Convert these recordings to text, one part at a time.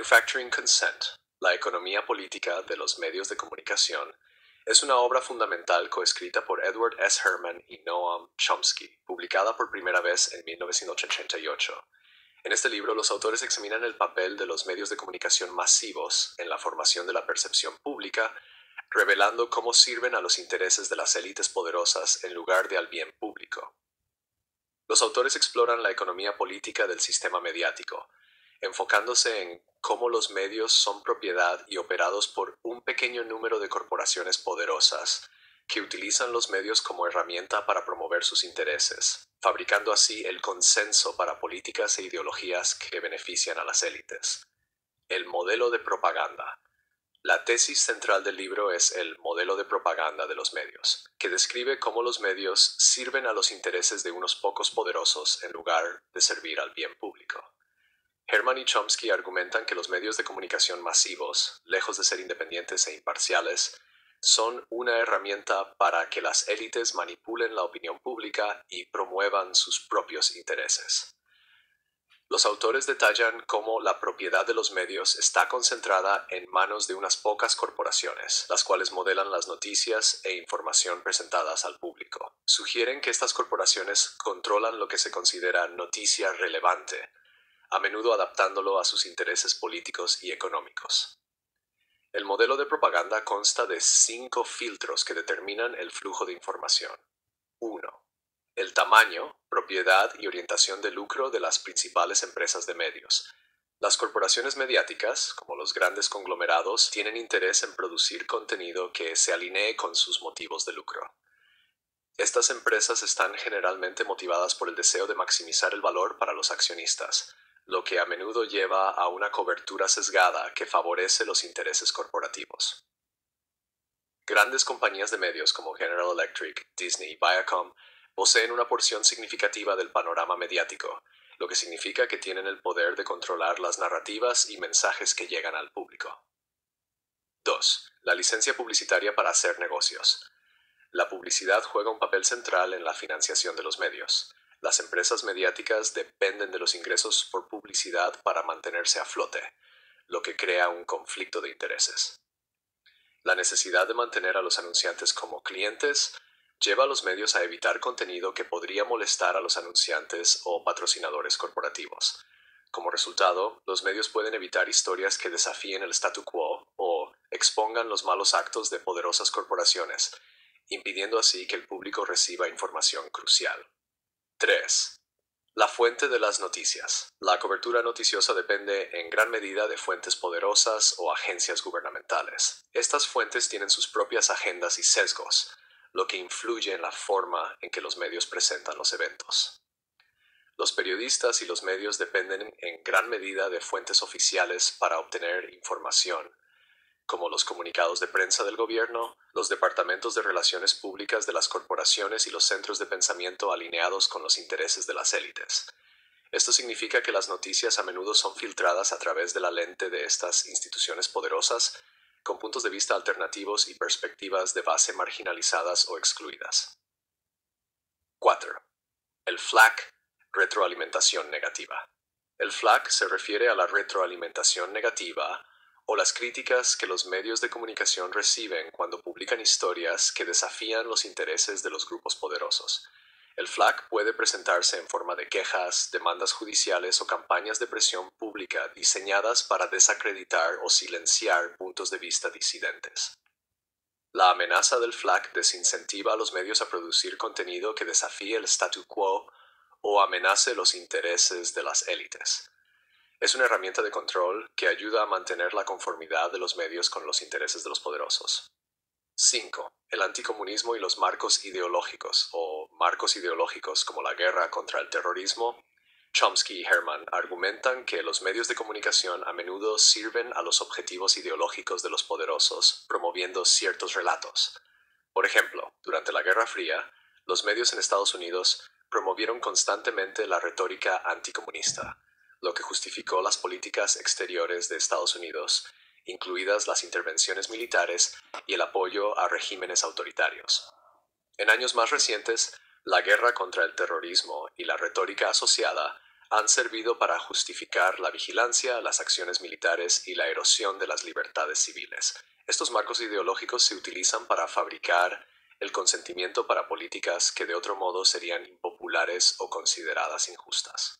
Manufacturing Consent, la economía política de los medios de comunicación, es una obra fundamental coescrita por Edward S. Herman y Noam Chomsky, publicada por primera vez en 1988. En este libro, los autores examinan el papel de los medios de comunicación masivos en la formación de la percepción pública, revelando cómo sirven a los intereses de las élites poderosas en lugar de al bien público. Los autores exploran la economía política del sistema mediático, enfocándose en cómo los medios son propiedad y operados por un pequeño número de corporaciones poderosas que utilizan los medios como herramienta para promover sus intereses, fabricando así el consenso para políticas e ideologías que benefician a las élites. El modelo de propaganda. La tesis central del libro es el modelo de propaganda de los medios, que describe cómo los medios sirven a los intereses de unos pocos poderosos en lugar de servir al bien público. Herman y Chomsky argumentan que los medios de comunicación masivos, lejos de ser independientes e imparciales, son una herramienta para que las élites manipulen la opinión pública y promuevan sus propios intereses. Los autores detallan cómo la propiedad de los medios está concentrada en manos de unas pocas corporaciones, las cuales modelan las noticias e información presentadas al público. Sugieren que estas corporaciones controlan lo que se considera noticia relevante, a menudo adaptándolo a sus intereses políticos y económicos. El modelo de propaganda consta de 5 filtros que determinan el flujo de información. 1. El tamaño, propiedad y orientación de lucro de las principales empresas de medios. Las corporaciones mediáticas, como los grandes conglomerados, tienen interés en producir contenido que se alinee con sus motivos de lucro. Estas empresas están generalmente motivadas por el deseo de maximizar el valor para los accionistas, lo que a menudo lleva a una cobertura sesgada que favorece los intereses corporativos. Grandes compañías de medios como General Electric, Disney y Viacom poseen una porción significativa del panorama mediático, lo que significa que tienen el poder de controlar las narrativas y mensajes que llegan al público. 2. La licencia publicitaria para hacer negocios. La publicidad juega un papel central en la financiación de los medios. Las empresas mediáticas dependen de los ingresos por publicidad para mantenerse a flote, lo que crea un conflicto de intereses. La necesidad de mantener a los anunciantes como clientes lleva a los medios a evitar contenido que podría molestar a los anunciantes o patrocinadores corporativos. Como resultado, los medios pueden evitar historias que desafíen el statu quo o expongan los malos actos de poderosas corporaciones, impidiendo así que el público reciba información crucial. 3. La fuente de las noticias. La cobertura noticiosa depende en gran medida de fuentes poderosas o agencias gubernamentales. Estas fuentes tienen sus propias agendas y sesgos, lo que influye en la forma en que los medios presentan los eventos. Los periodistas y los medios dependen en gran medida de fuentes oficiales para obtener información, como los comunicados de prensa del gobierno, los departamentos de relaciones públicas de las corporaciones y los centros de pensamiento alineados con los intereses de las élites. Esto significa que las noticias a menudo son filtradas a través de la lente de estas instituciones poderosas, con puntos de vista alternativos y perspectivas de base marginalizadas o excluidas. 4. El FLAC, retroalimentación negativa. El FLAC se refiere a la retroalimentación negativa o las críticas que los medios de comunicación reciben cuando publican historias que desafían los intereses de los grupos poderosos. El FLAC puede presentarse en forma de quejas, demandas judiciales o campañas de presión pública diseñadas para desacreditar o silenciar puntos de vista disidentes. La amenaza del FLAC desincentiva a los medios a producir contenido que desafíe el statu quo o amenace los intereses de las élites. Es una herramienta de control que ayuda a mantener la conformidad de los medios con los intereses de los poderosos. 5. El anticomunismo y los marcos ideológicos, o marcos ideológicos como la guerra contra el terrorismo. Chomsky y Herman argumentan que los medios de comunicación a menudo sirven a los objetivos ideológicos de los poderosos, promoviendo ciertos relatos. Por ejemplo, durante la Guerra Fría, los medios en Estados Unidos promovieron constantemente la retórica anticomunista, lo que justificó las políticas exteriores de Estados Unidos, incluidas las intervenciones militares y el apoyo a regímenes autoritarios. En años más recientes, la guerra contra el terrorismo y la retórica asociada han servido para justificar la vigilancia, las acciones militares y la erosión de las libertades civiles. Estos marcos ideológicos se utilizan para fabricar el consentimiento para políticas que de otro modo serían impopulares o consideradas injustas.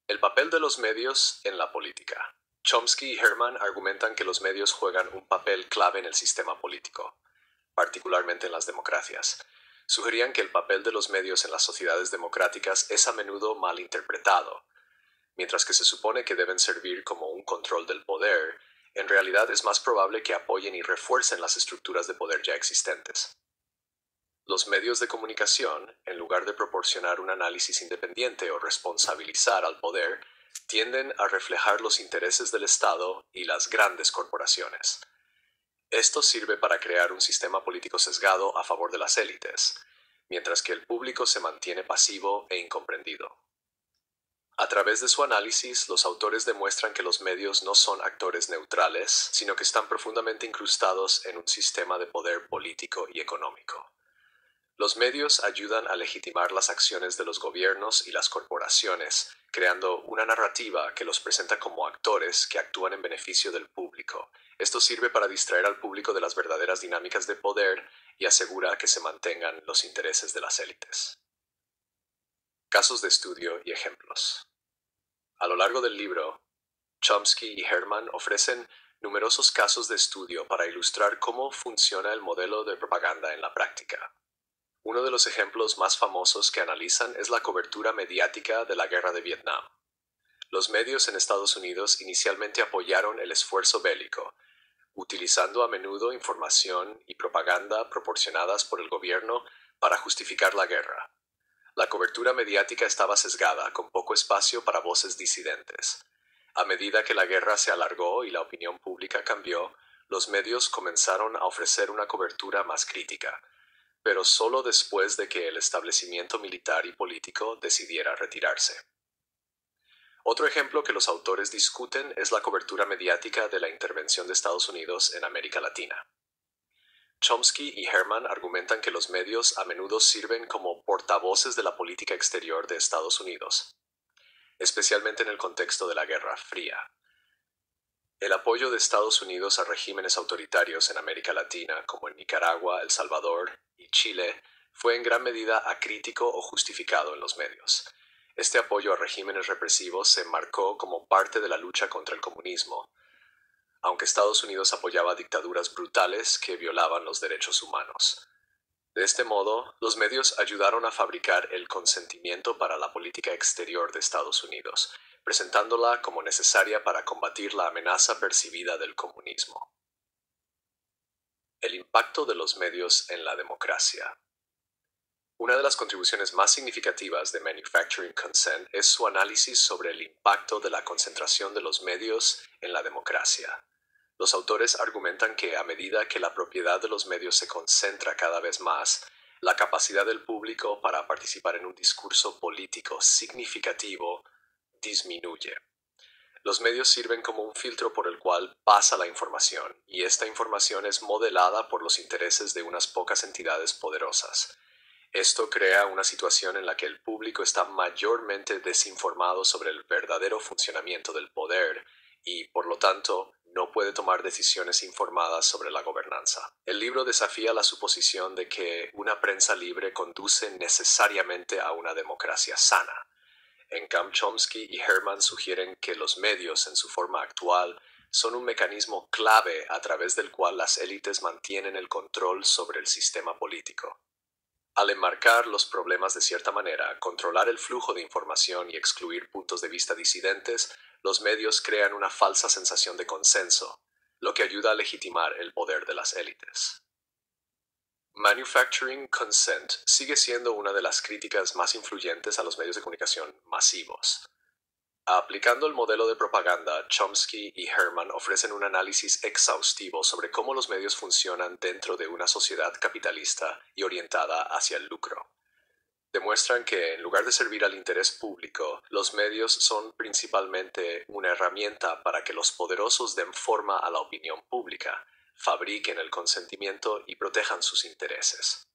El papel de los medios en la política. Chomsky y Herman argumentan que los medios juegan un papel clave en el sistema político, particularmente en las democracias. Sugerían que el papel de los medios en las sociedades democráticas es a menudo mal interpretado. Mientras que se supone que deben servir como un control del poder, en realidad es más probable que apoyen y refuercen las estructuras de poder ya existentes. Los medios de comunicación, en lugar de proporcionar un análisis independiente o responsabilizar al poder, tienden a reflejar los intereses del Estado y las grandes corporaciones. Esto sirve para crear un sistema político sesgado a favor de las élites, mientras que el público se mantiene pasivo e incomprendido. A través de su análisis, los autores demuestran que los medios no son actores neutrales, sino que están profundamente incrustados en un sistema de poder político y económico. Los medios ayudan a legitimar las acciones de los gobiernos y las corporaciones, creando una narrativa que los presenta como actores que actúan en beneficio del público. Esto sirve para distraer al público de las verdaderas dinámicas de poder y asegura que se mantengan los intereses de las élites. Casos de estudio y ejemplos. A lo largo del libro, Chomsky y Herman ofrecen numerosos casos de estudio para ilustrar cómo funciona el modelo de propaganda en la práctica. Uno de los ejemplos más famosos que analizan es la cobertura mediática de la guerra de Vietnam. Los medios en Estados Unidos inicialmente apoyaron el esfuerzo bélico, utilizando a menudo información y propaganda proporcionadas por el gobierno para justificar la guerra. La cobertura mediática estaba sesgada, con poco espacio para voces disidentes. A medida que la guerra se alargó y la opinión pública cambió, los medios comenzaron a ofrecer una cobertura más crítica, pero solo después de que el establecimiento militar y político decidiera retirarse. Otro ejemplo que los autores discuten es la cobertura mediática de la intervención de Estados Unidos en América Latina. Chomsky y Herman argumentan que los medios a menudo sirven como portavoces de la política exterior de Estados Unidos, especialmente en el contexto de la Guerra Fría. El apoyo de Estados Unidos a regímenes autoritarios en América Latina, como en Nicaragua, El Salvador y Chile, fue en gran medida acrítico o justificado en los medios. Este apoyo a regímenes represivos se enmarcó como parte de la lucha contra el comunismo, aunque Estados Unidos apoyaba dictaduras brutales que violaban los derechos humanos. De este modo, los medios ayudaron a fabricar el consentimiento para la política exterior de Estados Unidos, presentándola como necesaria para combatir la amenaza percibida del comunismo. El impacto de los medios en la democracia. Una de las contribuciones más significativas de Manufacturing Consent es su análisis sobre el impacto de la concentración de los medios en la democracia. Los autores argumentan que a medida que la propiedad de los medios se concentra cada vez más, la capacidad del público para participar en un discurso político significativo disminuye. Los medios sirven como un filtro por el cual pasa la información, y esta información es modelada por los intereses de unas pocas entidades poderosas. Esto crea una situación en la que el público está mayormente desinformado sobre el verdadero funcionamiento del poder y, por lo tanto, no puede tomar decisiones informadas sobre la gobernanza. El libro desafía la suposición de que una prensa libre conduce necesariamente a una democracia sana. En cambio, Chomsky y Herman sugieren que los medios, en su forma actual, son un mecanismo clave a través del cual las élites mantienen el control sobre el sistema político. Al enmarcar los problemas de cierta manera, controlar el flujo de información y excluir puntos de vista disidentes, los medios crean una falsa sensación de consenso, lo que ayuda a legitimar el poder de las élites. Manufacturing Consent sigue siendo una de las críticas más influyentes a los medios de comunicación masivos. Aplicando el modelo de propaganda, Chomsky y Herman ofrecen un análisis exhaustivo sobre cómo los medios funcionan dentro de una sociedad capitalista y orientada hacia el lucro. Demuestran que, en lugar de servir al interés público, los medios son principalmente una herramienta para que los poderosos den forma a la opinión pública, fabriquen el consentimiento y protejan sus intereses.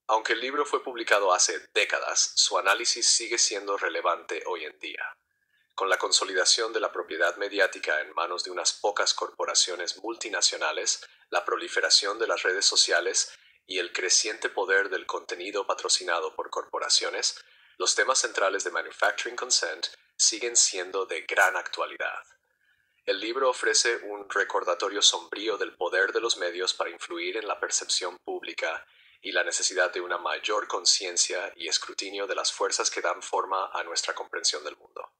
Aunque el libro fue publicado hace décadas, su análisis sigue siendo relevante hoy en día. Con la consolidación de la propiedad mediática en manos de unas pocas corporaciones multinacionales, la proliferación de las redes sociales y el creciente poder del contenido patrocinado por corporaciones, los temas centrales de Manufacturing Consent siguen siendo de gran actualidad. El libro ofrece un recordatorio sombrío del poder de los medios para influir en la percepción pública y la necesidad de una mayor conciencia y escrutinio de las fuerzas que dan forma a nuestra comprensión del mundo.